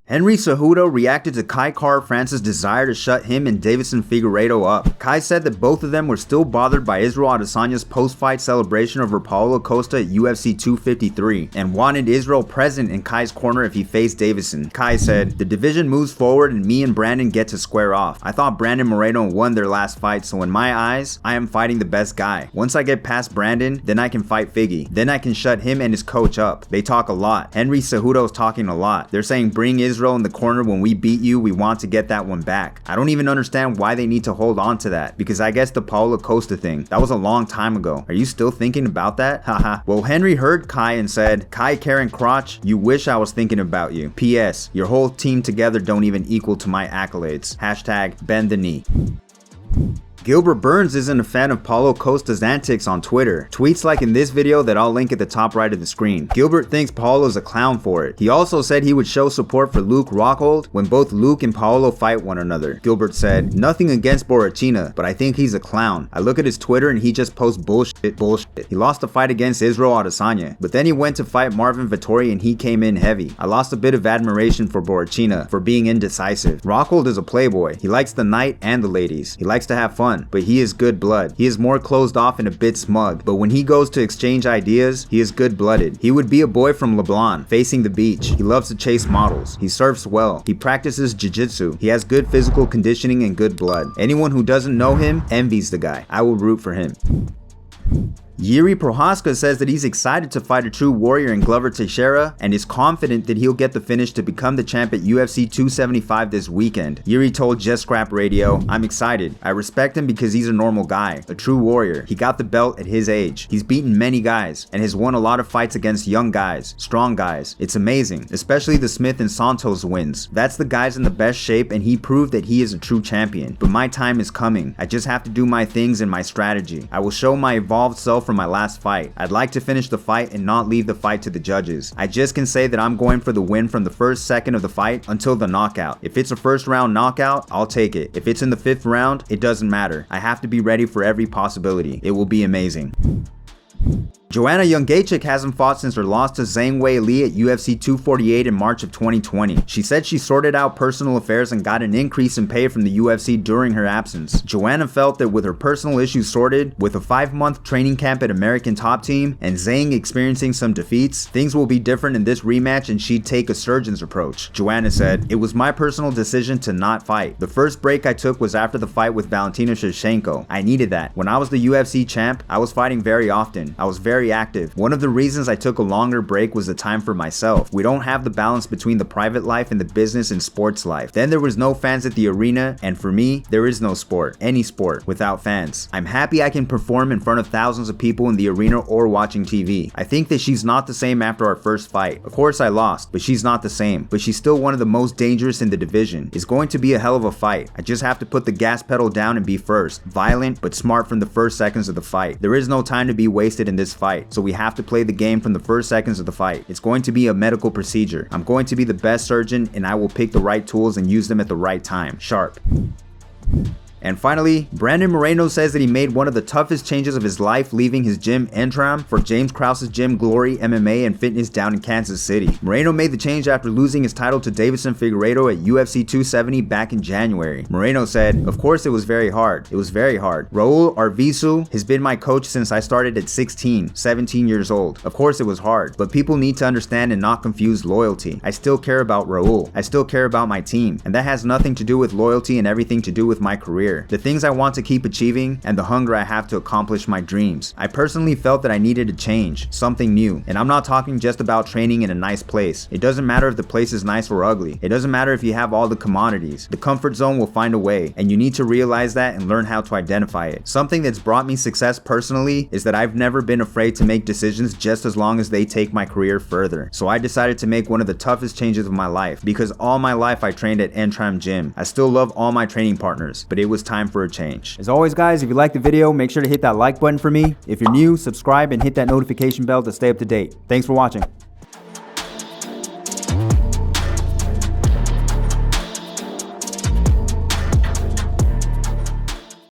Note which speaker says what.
Speaker 1: Henry Cejudo reacted to Kai Kara-France's desire to shut him and Deiveson Figueiredo up. Kai said that both of them were still bothered by Israel Adesanya's post-fight celebration over Paulo Costa at UFC 253 and wanted Israel present in Kai's corner if he faced Deiveson. Kai said, "The division moves forward and me and Brandon get to square off. I thought Brandon Moreno won their last fight, so in my eyes, I am fighting the best guy. Once I get past Brandon, then I can fight Figgy. Then I can shut him and his coach up. They talk a lot. Henry Cejudo's talking a lot. They're saying bring Israel in the corner when we beat you, we want to get that one back. I don't even understand why they need to hold on to that, because I guess the Paulo Costa thing, that was a long time ago. Are you still thinking about that? Haha." Well, Henry heard Kai and said, "Kai Karen Crotch, you wish I was thinking about you. P.S. Your whole team together don't even equal to my accolades. Hashtag bend the knee." Gilbert Burns isn't a fan of Paulo Costa's antics on Twitter. Tweets like in this video that I'll link at the top right of the screen. Gilbert thinks Paulo's a clown for it. He also said he would show support for Luke Rockhold when both Luke and Paulo fight one another. Gilbert said, "Nothing against Borrachina, but I think he's a clown. I look at his Twitter and he just posts bullshit. He lost the fight against Israel Adesanya, but then he went to fight Marvin Vettori and he came in heavy. I lost a bit of admiration for Borrachina for being indecisive. Rockhold is a playboy. He likes the night and the ladies. He likes to have fun. But he is good blood. He is more closed off and a bit smug, but when he goes to exchange ideas, he is good blooded. He would be a boy from Leblon, facing the beach. He loves to chase models. He surfs well. He practices jiu-jitsu. He has good physical conditioning and good blood. Anyone who doesn't know him envies the guy. I will root for him." Jiri Prochazka says that he's excited to fight a true warrior in Glover Teixeira and is confident that he'll get the finish to become the champ at UFC 275 this weekend. Jiri told Just Scrap Radio, "I'm excited. I respect him because he's a normal guy, a true warrior. He got the belt at his age. He's beaten many guys and has won a lot of fights against young guys, strong guys. It's amazing, especially the Smith and Santos wins. That's the guys in the best shape and he proved that he is a true champion. But my time is coming. I just have to do my things and my strategy. I will show my evolved self from my last fight. I'd like to finish the fight and not leave the fight to the judges. I just can say that I'm going for the win from the first second of the fight until the knockout. If it's a first round knockout, I'll take it. If it's in the 5th round, it doesn't matter. I have to be ready for every possibility. It will be amazing." Joanna Jedrzejczyk hasn't fought since her loss to Zhang Weili at UFC 248 in March of 2020. She said she sorted out personal affairs and got an increase in pay from the UFC during her absence. Joanna felt that with her personal issues sorted, with a 5-month training camp at American Top Team, and Zhang experiencing some defeats, things will be different in this rematch and she'd take a surgeon's approach. Joanna said, "It was my personal decision to not fight. The first break I took was after the fight with Valentina Shevchenko. I needed that. When I was the UFC champ, I was fighting very often. I was very active. One of the reasons I took a longer break was the time for myself. We don't have the balance between the private life and the business and sports life. Then there was no fans at the arena, and for me, there is no sport, any sport, without fans. I'm happy I can perform in front of thousands of people in the arena or watching TV. I think that she's not the same after our first fight. Of course I lost, but she's not the same. But she's still one of the most dangerous in the division. It's going to be a hell of a fight. I just have to put the gas pedal down and be first. Violent, but smart from the first seconds of the fight. There is no time to be wasted in this fight, so we have to play the game from the first seconds of the fight. It's going to be a medical procedure. I'm going to be the best surgeon and I will pick the right tools and use them at the right time. Sharp." And finally, Brandon Moreno says that he made one of the toughest changes of his life leaving his gym Entram for James Krause's gym Glory MMA and Fitness down in Kansas City. Moreno made the change after losing his title to Deiveson Figueiredo at UFC 270 back in January. Moreno said, "Of course it was very hard. It was very hard. Raul Arvizu has been my coach since I started at 16, 17 years old. Of course it was hard, but people need to understand and not confuse loyalty. I still care about Raul. I still care about my team, and that has nothing to do with loyalty and everything to do with my career. The things I want to keep achieving, and the hunger I have to accomplish my dreams. I personally felt that I needed a change, something new. And I'm not talking just about training in a nice place. It doesn't matter if the place is nice or ugly. It doesn't matter if you have all the commodities. The comfort zone will find a way, and you need to realize that and learn how to identify it. Something that's brought me success personally is that I've never been afraid to make decisions just as long as they take my career further. So I decided to make one of the toughest changes of my life, because all my life I trained at Entram Gym. I still love all my training partners, but it was time for a change." As always guys, if you liked the video, make sure to hit that like button for me. If you're new, subscribe and hit that notification bell to stay up to date. Thanks for watching.